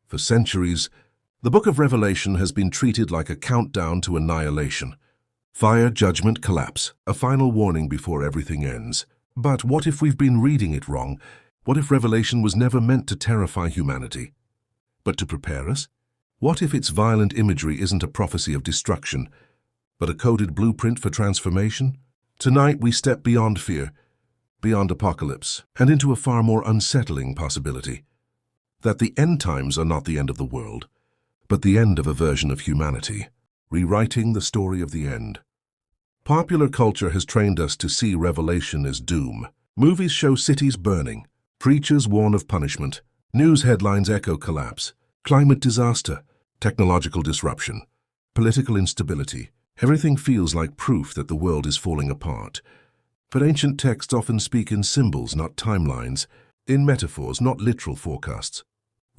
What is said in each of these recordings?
For centuries, the book of Revelation has been treated like a countdown to annihilation. Fire, judgment, collapse, a final warning before everything ends. But what if we've been reading it wrong? What if Revelation was never meant to terrify humanity, but to prepare us? What if its violent imagery isn't a prophecy of destruction, but a coded blueprint for transformation? Tonight we step beyond fear, beyond apocalypse, and into a far more unsettling possibility. That the end times are not the end of the world, but the end of a version of humanity, rewriting the story of the end. Popular culture has trained us to see Revelation as doom. Movies show cities burning, preachers warn of punishment, news headlines echo collapse, climate disaster, technological disruption, political instability. Everything feels like proof that the world is falling apart. But ancient texts often speak in symbols, not timelines, in metaphors, not literal forecasts.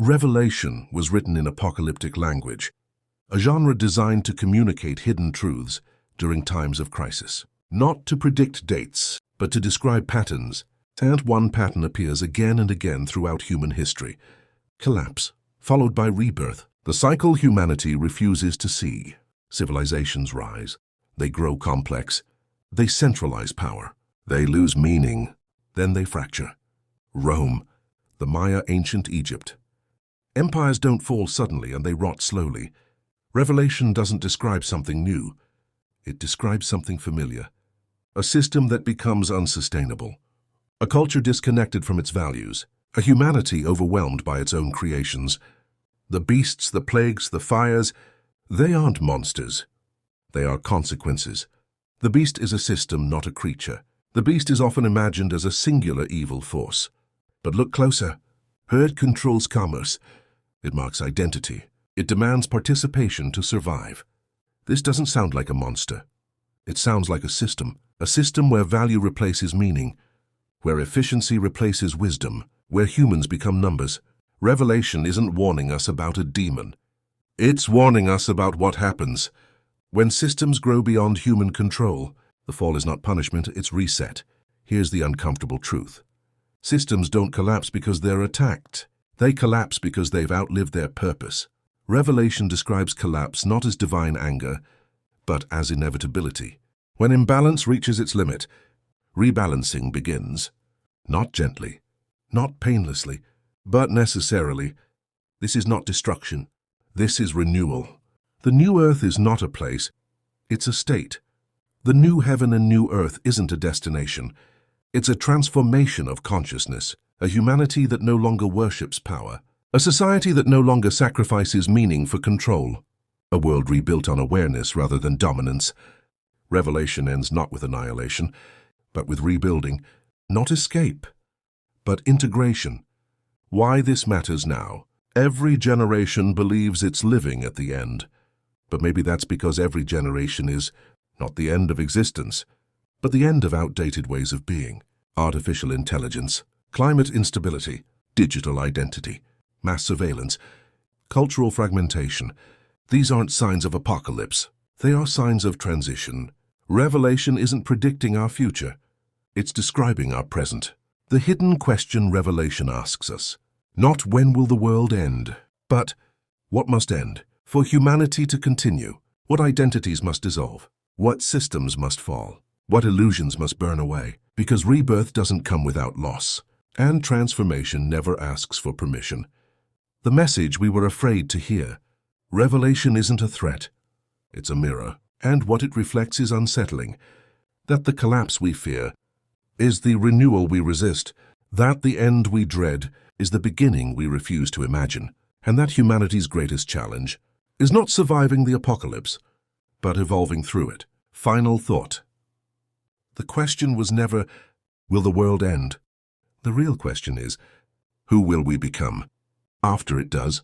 Revelation was written in apocalyptic language, a genre designed to communicate hidden truths during times of crisis. Not to predict dates, but to describe patterns. And one pattern appears again and again throughout human history. Collapse, followed by rebirth. The cycle humanity refuses to see. Civilizations rise. They grow complex. They centralize power. They lose meaning. Then they fracture. Rome, the Maya ancient Egypt. Empires don't fall suddenly and they rot slowly. Revelation doesn't describe something new. It describes something familiar. A system that becomes unsustainable. A culture disconnected from its values. A humanity overwhelmed by its own creations. The beasts, the plagues, the fires, they aren't monsters. They are consequences. The beast is a system, not a creature. The beast is often imagined as a singular evil force. But look closer. Herd controls commerce. It marks identity. It demands participation to survive. This doesn't sound like a monster. It sounds like a system where value replaces meaning, where efficiency replaces wisdom, where humans become numbers. Revelation isn't warning us about a demon. It's warning us about what happens when systems grow beyond human control. The fall is not punishment, it's reset. Here's the uncomfortable truth. Systems don't collapse because they're attacked. They collapse because they've outlived their purpose. Revelation describes collapse not as divine anger, but as inevitability. When imbalance reaches its limit, rebalancing begins. Not gently, not painlessly, but necessarily. This is not destruction. This is renewal. The new earth is not a place, it's a state. The new heaven and new earth isn't a destination. It's a transformation of consciousness, a humanity that no longer worships power, a society that no longer sacrifices meaning for control, a world rebuilt on awareness rather than dominance. Revelation ends not with annihilation, but with rebuilding, not escape, but integration. Why this matters now? Every generation believes it's living at the end, but maybe that's because every generation is not the end of existence, but the end of outdated ways of being. Artificial intelligence, climate instability, digital identity, mass surveillance, cultural fragmentation. These aren't signs of apocalypse. They are signs of transition. Revelation isn't predicting our future. It's describing our present. The hidden question Revelation asks us, not when will the world end, but what must end? For humanity to continue, what identities must dissolve? What systems must fall? What illusions must burn away? Because rebirth doesn't come without loss, and transformation never asks for permission. The message we were afraid to hear. Revelation isn't a threat. It's a mirror, and what it reflects is unsettling. That the collapse we fear is the renewal we resist. That the end we dread is the beginning we refuse to imagine. And that humanity's greatest challenge is not surviving the apocalypse, but evolving through it. Final thought. The question was never, will the world end? The real question is, who will we become after it does?